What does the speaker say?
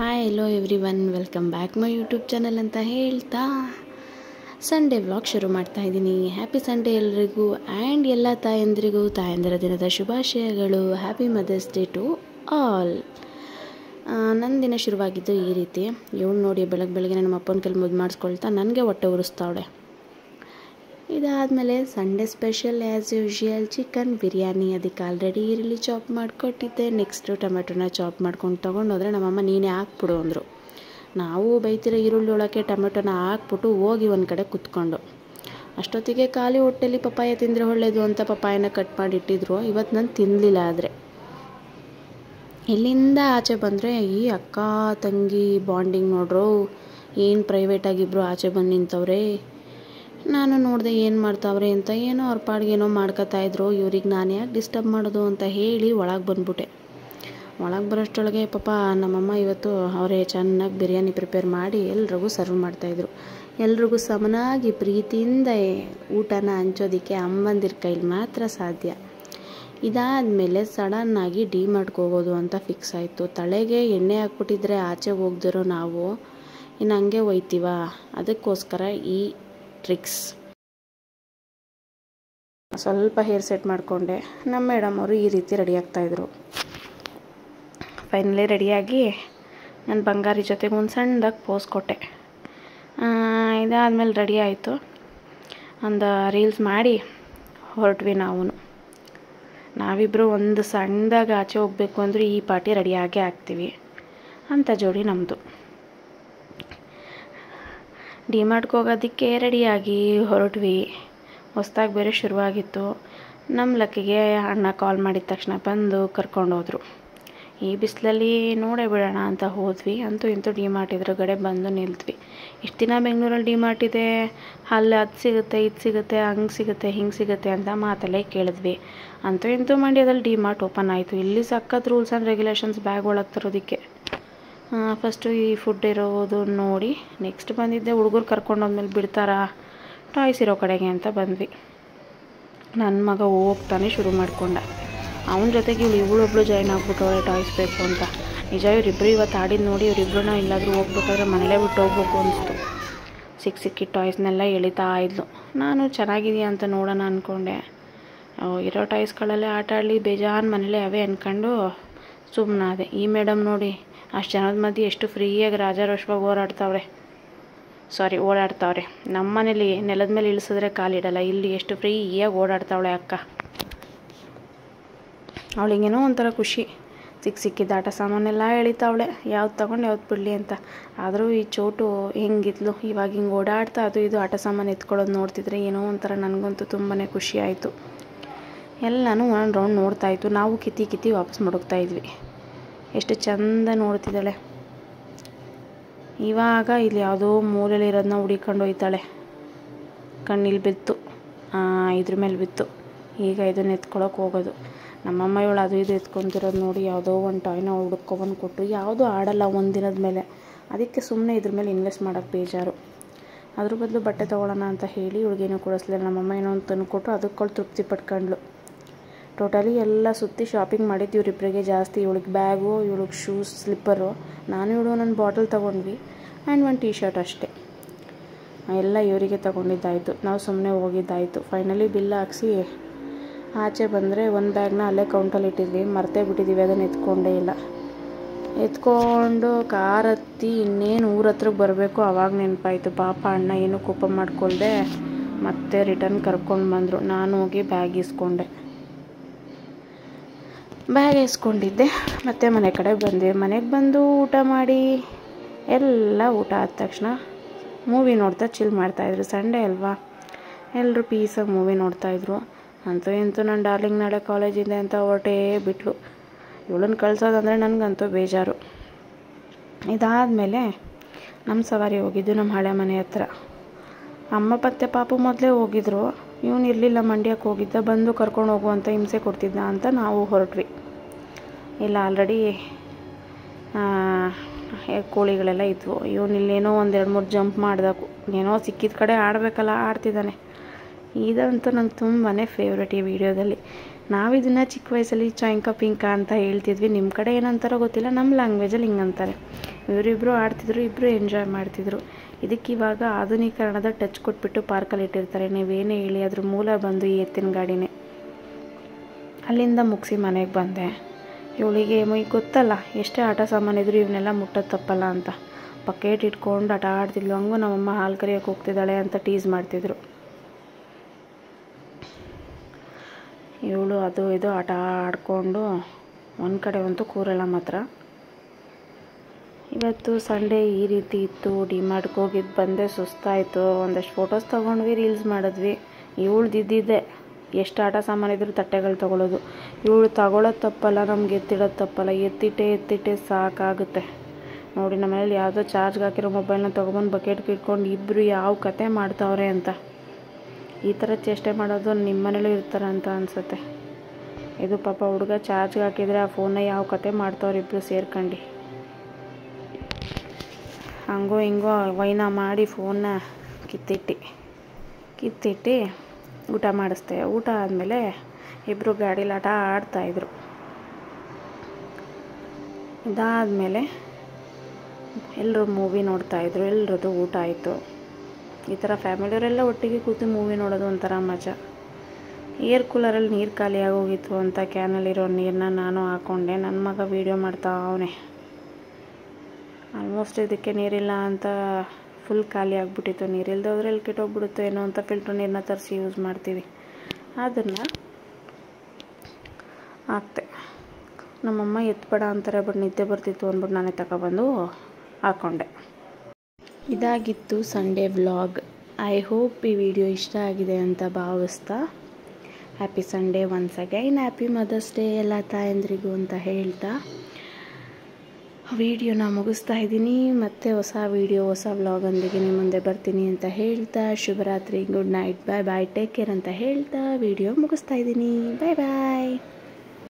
Hi hello every one welcome back my YouTube channel ಅಂತ ಹೇಳ್ತಾ Sunday vlog ಶುರು ಮಾಡ್ತಾ ಇದ್ದೀನಿ. ಹ್ಯಾಪಿ ಸಂಡೇ ಎಲ್ರಿಗೂ ಆ್ಯಂಡ್ ಎಲ್ಲ ತಾಯಂದಿರಿಗೂ ತಾಯಂದಿರ ದಿನದ ಶುಭಾಶಯಗಳು. Happy mother's day to all. ನನ್ನ ದಿನ ಶುರುವಾಗಿದ್ದು ಈ ರೀತಿ. ಇವಳು ನೋಡಿ ಬೆಳಗ್ಗೆ ನಮ್ಮ ಅಪ್ಪನ ಕೈಲಿ ಮುದ್ದು ಮಾಡಿಸ್ಕೊಳ್ತಾ ನನಗೆ ಹೊಟ್ಟೆ ಉರಿಸ್ತಾವಳೆ. ಇದಾದಮೇಲೆ Sunday special as usual chicken biryani. ಅದಕ್ಕೆ ಆಲ್ರೆಡಿ ಈರುಳ್ಳಿ ಚಾಪ್ ಮಾಡಿಕೊಟ್ಟಿದ್ದೆ. ನೆಕ್ಸ್ಟು ಟೊಮೆಟೊನ ಚಾಪ್ ಮಾಡ್ಕೊಂಡು ತೊಗೊಂಡೋದ್ರೆ ನಮ್ಮಮ್ಮ ನೀನೇ ಹಾಕ್ಬಿಡು ಅಂದರು. ನಾವು ಬೈತಿರೋ ಈರುಳ್ಳಿ ಒಳಕ್ಕೆ ಟೊಮೆಟೊನ ಹಾಕ್ಬಿಟ್ಟು ಹೋಗಿ ಒಂದು ಕಡೆ ಕುತ್ಕೊಂಡು ಅಷ್ಟೊತ್ತಿಗೆ ಖಾಲಿ ಹೊಟ್ಟೆಲಿ ಪಪ್ಪಾಯ ತಿಂದರೆ ಒಳ್ಳೆಯದು ಅಂತ ಪಪ್ಪಾಯನ ಕಟ್ ಮಾಡಿ ಇಟ್ಟಿದ್ರು. ಇವತ್ತು ನಾನು ತಿನ್ನಲಿಲ್ಲ. ಆದರೆ ಇಲ್ಲಿಂದ ಆಚೆ ಬಂದರೆ ಈ ಅಕ್ಕ ತಂಗಿ ಬಾಂಡಿಂಗ್ ನೋಡ್ರು ಏನು ಪ್ರೈವೇಟಾಗಿಬ್ಬರು ಆಚೆ ಬಂದು ನಿಂತವ್ರೆ. ನಾನು ನೋಡಿದೆ ಏನು ಮಾಡ್ತಾವ್ರೆ ಅಂತ. ಏನೋ ಅವ್ರ ಪಾಡಿಗೆ ಏನೋ ಮಾಡ್ಕೊತಾಯಿದ್ರು. ಇವ್ರಿಗೆ ನಾನು ಯಾಕೆ ಡಿಸ್ಟರ್ಬ್ ಮಾಡೋದು ಅಂತ ಹೇಳಿ ಒಳಗೆ ಬಂದ್ಬಿಟ್ಟೆ. ಒಳಗೆ ಬರೋಷ್ಟೊಳಗೆ ಪಾಪ ನಮ್ಮಮ್ಮ ಇವತ್ತು ಅವರೇ ಚೆನ್ನಾಗಿ ಬಿರಿಯಾನಿ ಪ್ರಿಪೇರ್ ಮಾಡಿ ಎಲ್ರಿಗೂ ಸರ್ವ್ ಮಾಡ್ತಾಯಿದ್ರು. ಎಲ್ರಿಗೂ ಸಮನಾಗಿ ಪ್ರೀತಿಯಿಂದ ಊಟನ ಹಂಚೋದಕ್ಕೆ ಅಮ್ಮಂದಿರ ಕೈಲಿ ಮಾತ್ರ ಸಾಧ್ಯ. ಇದಾದಮೇಲೆ ಸಡನ್ನಾಗಿ ಡಿಮಾರ್ಟ್ಗೆ ಹೋಗೋದು ಅಂತ ಫಿಕ್ಸ್ ಆಯಿತು. ತಲೆಗೆ ಎಣ್ಣೆ ಹಾಕ್ಬಿಟ್ಟಿದ್ರೆ ಆಚೆ ಹೋಗ್ದಿರೋ ನಾವು ಇನ್ನು ಹಂಗೆ ಹೋಯ್ತೀವ. ಅದಕ್ಕೋಸ್ಕರ ಈ ಟ್ರಿಕ್ಸ್. ಸ್ವಲ್ಪ ಹೇರ್ ಸೆಟ್ ಮಾಡಿಕೊಂಡೆ. ನಮ್ಮ ಮೇಡಮ್ ಅವರು ಈ ರೀತಿ ರೆಡಿ ಆಗ್ತಾಯಿದ್ರು. ಫೈನಲಿ ರೆಡಿಯಾಗಿ ನನ್ನ ಬಂಗಾರಿ ಜೊತೆಗೆ ಒಂದು ಸಣ್ಣದಾಗಿ ಪೋಸ್ ಕೊಟ್ಟೆ. ಇದಾದಮೇಲೆ ರೆಡಿ ಆಯಿತು. ಒಂದು ರೀಲ್ಸ್ ಮಾಡಿ ಹೊರಟ್ವಿ. ನಾವಿಬ್ಬರು ಒಂದು ಸಣ್ಣದಾಗಿ ಆಚೆ ಹೋಗಬೇಕು ಅಂದರೆ ಈ ಪಾರ್ಟಿ ರೆಡಿಯಾಗೇ ಆಗ್ತೀವಿ ಅಂಥ ಜೋಡಿ ನಮ್ಮದು. ಡಿಮಾರ್ಟ್ಗೆ ಹೋಗೋದಕ್ಕೆ ರೆಡಿಯಾಗಿ ಹೊರಟ್ವಿ. ಹೊಸ್ದಾಗಿ ಬೇರೆ ಶುರುವಾಗಿತ್ತು. ನಮ್ಮ ಲಕ್ಕಿಗೆ ಅಣ್ಣ ಕಾಲ್ ಮಾಡಿದ ತಕ್ಷಣ ಬಂದು ಕರ್ಕೊಂಡೋದ್ರು. ಈ ಬಿಸಿಲಲ್ಲಿ ನೋಡೇ ಬಿಡೋಣ ಅಂತ ಹೋದ್ವಿ. ಅಂತೂ ಇಂತೂ ಡಿಮಾರ್ಟ್ ಎದುರುಗಡೆ ಬಂದು ನಿಲ್ತ್ವಿ. ಇಷ್ಟು ದಿನ ಬೆಂಗಳೂರಲ್ಲಿ ಡಿಮಾರ್ಟ್ ಇದೆ, ಅಲ್ಲಿ ಅದು ಸಿಗುತ್ತೆ ಇದು ಸಿಗುತ್ತೆ ಹಂಗೆ ಸಿಗುತ್ತೆ ಹಿಂಗೆ ಸಿಗುತ್ತೆ ಅಂತ ಮಾತಲ್ಲೇ ಕೇಳಿದ್ವಿ. ಅಂತೂ ಇಂತೂ ಮಂಡ್ಯದಲ್ಲಿ ಡಿಮಾರ್ಟ್ ಓಪನ್ ಆಯಿತು. ಇಲ್ಲಿ ಸಖತ್ ರೂಲ್ಸ್ ಆ್ಯಂಡ್ ರೆಗ್ಯುಲೇಷನ್ಸ್ ಬ್ಯಾಗ್ ಒಳಗೆ ತರೋದಕ್ಕೆ. ಫಸ್ಟು ಈ ಫುಡ್ ಇರೋದು ನೋಡಿ ನೆಕ್ಸ್ಟ್ ಬಂದಿದ್ದೆ ಹುಡುಗರು ಕರ್ಕೊಂಡೋದ್ಮೇಲೆ ಬಿಡ್ತಾರಾ ಟಾಯ್ಸ್ ಇರೋ ಕಡೆಗೆ ಅಂತ ಬಂದ್ವಿ. ನನ್ನ ಮಗ ಹೋಗ್ತಾನೆ ಶುರು ಮಾಡ್ಕೊಂಡ. ಅವನ ಜೊತೆಗೆ ಇವಳೊಬ್ಳು ಜಾಯ್ನ್ ಆಗ್ಬಿಟ್ಟವಳೆ ಟಾಯ್ಸ್ ಬೇಕು ಅಂತ. ನಿಜ ಇವರಿಬ್ಬರು ಇವತ್ತು ಆಡಿದ್ದು ನೋಡಿ ಇವರಿಬ್ಬರನ್ನ ಎಲ್ಲಾದರೂ ಹೋಗ್ಬೇಕಾದ್ರೆ ಮನೇಲೇ ಬಿಟ್ಟು ಹೋಗ್ಬೇಕು ಅನಿಸ್ತು. ಸಿಕ್ಕಿದ ಟಾಯ್ಸ್ನೆಲ್ಲ ಎಳಿತಾ ಇದ್ಲು. ನಾನು ಚೆನ್ನಾಗಿದೆಯಾ ಅಂತ ನೋಡೋಣ ಅಂದ್ಕೊಂಡೆ. ಇರೋ ಟಾಯ್ಸ್ಗಳಲ್ಲೇ ಆಟ ಆಡಲಿ ಬೇಜಾನ್ ಮನೇಲೇ ಅವೇ ಅಂದ್ಕೊಂಡು ಸುಮ್ಮನಾದೆ. ಈ ಮೇಡಮ್ ನೋಡಿ ಅಷ್ಟು ಜನದ ಮಧ್ಯೆ ಎಷ್ಟು ಫ್ರೀಯಾಗಿ ರಾಜಾರೋಷವಾಗಿ ಓಡಾಡ್ತಾವ್ರೆ. ನಮ್ಮ ಮನೇಲಿ ನೆಲದ ಮೇಲೆ ಇಳಿಸಿದ್ರೆ ಕಾಲಿಡಲ್ಲ. ಇಲ್ಲಿ ಎಷ್ಟು ಫ್ರೀಯಾಗಿ ಓಡಾಡ್ತಾವಳೆ ಅಕ್ಕ. ಅವಳಿಗೇನೋ ಒಂಥರ ಖುಷಿ. ಸಿಕ್ಕಿದ್ದ ಆಟ ಸಾಮಾನೆಲ್ಲ ಎಳಿತಾವಳೆ, ಯಾವ್ದು ತೊಗೊಂಡು ಯಾವ್ದು ಬಿಡಲಿ ಅಂತ. ಆದರೂ ಈ ಚೋಟು ಹೆಂಗಿದ್ಲು ಇವಾಗ ಹಿಂಗೆ ಓಡಾಡ್ತಾ ಅದು ಇದು ಆಟ ಸಾಮಾನು ಎತ್ಕೊಳ್ಳೋದು ನೋಡ್ತಿದ್ರೆ ಏನೋ ಒಂಥರ ನನಗಂತೂ ತುಂಬಾ ಖುಷಿ ಆಯಿತು. ಎಲ್ಲನೂ ಒಂದು ರೌಂಡ್ ನೋಡ್ತಾಯಿತ್ತು. ನಾವು ಕಿತ್ತಿ ವಾಪಸ್ ಮಡಗ್ತಾಯಿದ್ವಿ. ಎಷ್ಟು ಚಂದ ನೋಡ್ತಿದ್ದಾಳೆ. ಇವಾಗ ಇಲ್ಲಿ ಯಾವುದೋ ಮೂಲೆಯಲ್ಲಿರೋದನ್ನ ಹುಡಿಕೊಂಡು ಹೋಯ್ತಾಳೆ. ಕಣ್ಣಿಲ್ಲಿ ಬಿತ್ತು, ಇದ್ರ ಮೇಲೆ ಬಿತ್ತು. ಈಗ ಇದನ್ನು ಎತ್ಕೊಳ್ಳೋಕೆ ಹೋಗೋದು. ನಮ್ಮಮ್ಮ ಇವಳು ಅದು ಇದು ಎತ್ಕೊತಿರೋದು ನೋಡಿ ಯಾವುದೋ ಒಂದು ಟಾಯ್ನ ಹುಡ್ಕೊಬಂದು ಕೊಟ್ಟರು. ಯಾವುದೂ ಆಡಲ್ಲ ಒಂದಿನದ ಮೇಲೆ. ಅದಕ್ಕೆ ಸುಮ್ಮನೆ ಇದ್ರ ಮೇಲೆ ಇನ್ವೆಸ್ಟ್ ಮಾಡೋಕ್ಕೆ ಬೇಜಾರು. ಅದ್ರ ಬದಲು ಬಟ್ಟೆ ತೊಗೊಳ್ಳೋಣ ಅಂತ ಹೇಳಿ ಇವಳಿಗೇನೋ ಕೊಡಿಸ್ಲಿಲ್ಲ. ನಮ್ಮಮ್ಮ ಏನೋ ಒಂದು ತಂದು ಕೊಟ್ಟು ಅದಕ್ಕೆ ತೃಪ್ತಿ ಪಟ್ಕೊಂಡ್ಳು. ಟೋಟಲಿ ಎಲ್ಲ ಸುತ್ತಿ ಶಾಪಿಂಗ್ ಮಾಡಿದ್ದು ಇವರಿಬ್ಬರಿಗೆ ಜಾಸ್ತಿ. ಇವಳಿಗೆ ಬ್ಯಾಗು, ಇವಳಿಗೆ ಶೂಸ್, ಸ್ಲಿಪ್ಪರು. ನಾನು ಇವಳು ನನ್ನ ಬಾಟಲ್ ತೊಗೊಂಡ್ವಿ ಆ್ಯಂಡ್ ಒಂದು ಟೀ ಶರ್ಟ್ ಅಷ್ಟೇ. ಎಲ್ಲ ಇವರಿಗೆ ತೊಗೊಂಡಿದ್ದಾಯಿತು. ನಾವು ಸುಮ್ಮನೆ ಹೋಗಿದ್ದಾಯಿತು. ಫೈನಲಿ ಬಿಲ್ ಹಾಕ್ಸಿ ಆಚೆ ಬಂದರೆ ಒಂದು ಬ್ಯಾಗ್ನ ಅಲ್ಲೇ ಕೌಂಟಲ್ಲಿ ಇಟ್ಟಿದ್ವಿ. ಮರ್ತೇ ಬಿಟ್ಟಿದ್ದೀವಿ, ಅದನ್ನು ಎತ್ಕೊಂಡೇ ಇಲ್ಲ. ಎತ್ಕೊಂಡು ಕಾರ್ ಹತ್ತಿ ಇನ್ನೇನು ಊರ ಹತ್ರಕ್ಕೆ ಬರಬೇಕು ಆವಾಗ ನೆನಪಾಯಿತು. ಪಾಪ ಅಣ್ಣ ಏನೂ ಕೋಪ ಮಾಡ್ಕೊಳ್ದೆ ಮತ್ತೆ ರಿಟರ್ನ್ ಕರ್ಕೊಂಡು ಬಂದರು. ನಾನು ಹೋಗಿ ಬ್ಯಾಗ್ ಇಸ್ಕೊಂಡಿದ್ದೆ. ಮತ್ತು ಮನೆ ಕಡೆ ಬಂದ್ವಿ. ಮನೆಗೆ ಬಂದು ಊಟ ಮಾಡಿ ಎಲ್ಲ ಊಟ ಆದ ತಕ್ಷಣ ಮೂವಿ ನೋಡ್ತಾ ಚಿಲ್ ಮಾಡ್ತಾಯಿದ್ರು. ಸಂಡೇ ಅಲ್ವಾ, ಎಲ್ಲರೂ ಪೀಸಾಗಿ ಮೂವಿ ನೋಡ್ತಾಯಿದ್ರು. ಅಂತೂ ಇಂತೂ ನನ್ನ ಡಾರ್ಲಿಂಗ್ ನಾಳೆ ಕಾಲೇಜಿದೆ ಅಂತ ಹೊರಟೇ ಬಿಟ್ಲು. ಇವಳನ್ನು ಕಳ್ಸೋದಂದರೆ ನನಗಂತೂ ಬೇಜಾರು. ಇದಾದಮೇಲೆ ನಮ್ಮ ಸವಾರಿ ಹೋಗಿದ್ದು ನಮ್ಮ ಹಳೆ ಮನೆ ಹತ್ರ. ಅಮ್ಮ ಮತ್ತು ಪಾಪು ಮೊದಲೇ ಹೋಗಿದ್ರು. ಇವನು ಇರಲಿಲ್ಲ, ಮಂಡ್ಯಕ್ಕೆ ಹೋಗಿದ್ದ. ಬಂದು ಕರ್ಕೊಂಡು ಹೋಗುವಂಥ ಹಿಂಸೆ ಕೊಡ್ತಿದ್ದ ಅಂತ ನಾವು ಹೊರಟ್ವಿ. ಇಲ್ಲ ಆಲ್ರೆಡಿ ಕೋಳಿಗಳೆಲ್ಲ ಇದ್ವು. ಇವನು ಇಲ್ಲೇನೋ ಒಂದು 2-3 ಜಂಪ್ ಮಾಡ್ದಕು. ಏನೋ ಸಿಕ್ಕಿದ ಕಡೆ ಆಡಬೇಕಲ್ಲ, ಆಡ್ತಿದ್ದಾನೆ. ಇದಂತೂ ನಂಗೆ ತುಂಬಾ ಫೇವ್ರೇಟ್ ಈ ವಿಡಿಯೋದಲ್ಲಿ. ನಾವಿದನ್ನು ಚಿಕ್ಕ ವಯಸ್ಸಲ್ಲಿ ಚಾಯಿಂಕ ಪಿಂಕ ಅಂತ ಹೇಳ್ತಿದ್ವಿ. ನಿಮ್ಮ ಕಡೆ ಏನಂತಾರೋ ಗೊತ್ತಿಲ್ಲ, ನಮ್ಮ ಲ್ಯಾಂಗ್ವೇಜಲ್ಲಿ ಹಿಂಗಂತಾರೆ. ಇವರಿಬ್ಬರು ಆಡ್ತಿದ್ರು, ಇಬ್ಬರು ಎಂಜಾಯ್ ಮಾಡ್ತಿದ್ರು. ಇದಕ್ಕೆ ಇವಾಗ ಆಧುನೀಕರಣದ ಟಚ್ ಕೊಟ್ಬಿಟ್ಟು ಪಾರ್ಕಲ್ಲಿ ಇಟ್ಟಿರ್ತಾರೆ. ನೀವೇನೇ ಹೇಳಿ ಅದ್ರ ಮೂಲ ಬಂದು ಈ ಎತ್ತಿನ ಗಾಡಿನೇ. ಅಲ್ಲಿಂದ ಮುಗಿಸಿ ಮನೆಗೆ ಬಂದೆ. ಇವಳಿಗೆ ಗೊತ್ತಲ್ಲ, ಎಷ್ಟೇ ಆಟ ಸಾಮಾನಿದ್ರು ಇವನ್ನೆಲ್ಲ ಮುಟ್ಟೋದು ತಪ್ಪಲ್ಲ ಅಂತ. ಬಕೆಟ್ ಇಟ್ಕೊಂಡು ಆಟ ಆಡ್ತಿದ್ಲು. ಹಂಗೂ ನಮ್ಮಮ್ಮ ಹಾಲು ಕರಿಯೋಕೆ ಹೋಗ್ತಿದ್ದಾಳೆ ಅಂತ ಟೀಸ್ ಮಾಡ್ತಿದ್ರು. ಇವಳು ಅದು ಇದು ಆಟ ಆಡಿಕೊಂಡು ಒಂದು ಕಡೆ ಅಂತೂ ಕೂರಲ್ಲ ಮಾತ್ರ. ಇವತ್ತು ಸಂಡೇ ಈ ರೀತಿ ಇತ್ತು. ಡಿಮಾರ್ಟ್ಗೆ ಹೋಗಿದ್ದು ಬಂದೆ, ಸುಸ್ತಾಯಿತು. ಒಂದಷ್ಟು ಫೋಟೋಸ್ ತೊಗೊಂಡ್ವಿ, ರೀಲ್ಸ್ ಮಾಡಿದ್ವಿ. ಇವಳ್ದಿದ್ದಿದ್ದೆ ಎಷ್ಟು ಆಟ ಸಾಮಾನಿದ್ರು ತಟ್ಟೆಗಳು ತೊಗೊಳ್ಳೋದು. ಇವಳು ತಗೊಳ್ಳೋದು ತಪ್ಪಲ್ಲ, ನಮ್ಗೆ ಎತ್ತಿಡೋದು ತಪ್ಪಲ್ಲ. ಎತ್ತಿಟ್ಟೆ ಸಾಕಾಗುತ್ತೆ. ನೋಡಿ ನಮ್ಮನೇಲಿ ಯಾವುದೋ ಚಾರ್ಜ್ಗೆ ಹಾಕಿರೋ ಮೊಬೈಲ್ನ ತೊಗೊಬಂದು ಬಕೆಟ್ಗೆ ಇಟ್ಕೊಂಡು ಇಬ್ಬರು ಯಾವ ಕತೆ ಮಾಡ್ತಾವ್ರೆ ಅಂತ. ಈ ಥರ ಚೇಷ್ಟೆ ಮಾಡೋದು ನಿಮ್ಮ ಮನೇಲೂ ಇರ್ತಾರೆ ಅಂತ ಅನಿಸುತ್ತೆ. ಇದು ಪಾಪ ಹುಡುಗ ಚಾರ್ಜ್ಗೆ ಹಾಕಿದರೆ ಆ ಫೋನ್ನ ಯಾವ ಕತೆ ಮಾಡ್ತಾವ್ರೆ ಇಬ್ಬರು ಸೇರ್ಕೊಂಡು. ಹಂಗೋ ಹಿಂಗೋ ವೈನ ಮಾಡಿ ಫೋನ್ನ ಕಿತ್ತಿಟ್ಟು ಊಟ ಮಾಡಿಸ್ದೆ. ಊಟ ಆದಮೇಲೆ ಇಬ್ಬರು ಗಾಡೀಲಿ ಆಟ ಆಡ್ತಾಯಿದ್ರು. ಇದಾದಮೇಲೆ ಎಲ್ಲರೂ ಮೂವಿ ನೋಡ್ತಾಯಿದ್ರು. ಎಲ್ಲರದ್ದು ಊಟ ಆಯಿತು. ಈ ಥರ ಫ್ಯಾಮಿಲಿಯವರೆಲ್ಲ ಒಟ್ಟಿಗೆ ಕೂತು ಮೂವಿ ನೋಡೋದು ಒಂಥರ ಮಜಾ. ಏರ್ ಕೂಲರಲ್ಲಿ ನೀರು ಖಾಲಿಯಾಗಿ ಹೋಗಿತ್ತು ಅಂತ ಕ್ಯಾನಲ್ಲಿರೋ ನೀರನ್ನ ನಾನು ಹಾಕ್ಕೊಂಡೆ. ನನ್ನ ಮಗ ವೀಡಿಯೋ ಮಾಡ್ತಾ ಅವನೇ. ಆಲ್ಮೋಸ್ಟ್ ಇದಕ್ಕೆ ನೀರಿಲ್ಲ ಅಂತ ಫುಲ್ ಖಾಲಿ ಆಗಿಬಿಟ್ಟಿತ್ತು. ನೀರಿಲ್ಲದೆ ಹೋದ್ರೆ ಎಲ್ಲಿ ಕೆಟ್ಟೋಗ್ಬಿಡುತ್ತೋ ಏನೋ ಅಂತ ಫಿಲ್ಟ್ರ್ ನೀರನ್ನ ತರಿಸಿ ಯೂಸ್ ಮಾಡ್ತೀವಿ. ಅದನ್ನು ಹಾಕ್ತೆ. ನಮ್ಮಮ್ಮ ಎತ್ಬೇಡ ಅಂತಾರೆ, ಬಟ್ ನಿದ್ದೆ ಬರ್ತಿತ್ತು ಅಂದ್ಬಿಟ್ಟು ನಾನೇ ತಗೊಬಂದು ಹಾಕ್ಕೊಂಡೆ. ಇದಾಗಿತ್ತು ಸಂಡೇ ವ್ಲಾಗ್. ಐ ಹೋಪ್ ಈ ವಿಡಿಯೋ ಇಷ್ಟ ಆಗಿದೆ ಅಂತ ಭಾವಿಸ್ತಾ happy Sunday once again. Happy mother's day ಎಲ್ಲ ತಾಯಂದ್ರಿಗೂ ಅಂತ ಹೇಳ್ತಾ ವಿಡಿಯೋನ ಮುಗಿಸ್ತಾ ಇದ್ದೀನಿ. ಮತ್ತೆ ಹೊಸ ವಿಡಿಯೋ ಹೊಸ ವ್ಲಾಗೊಂದಿಗೆ ನಿಮ್ಮ ಮುಂದೆ ಬರ್ತೀನಿ ಅಂತ ಹೇಳ್ತಾ ಶುಭರಾತ್ರಿ, ಗುಡ್ ನೈಟ್, ಬಾಯ್ ಬಾಯ್, ಟೇಕ್ ಕೇರ್ ಅಂತ ಹೇಳ್ತಾ ವಿಡಿಯೋ ಮುಗಿಸ್ತಾ ಇದ್ದೀನಿ. ಬಾಯ್ ಬಾಯ್.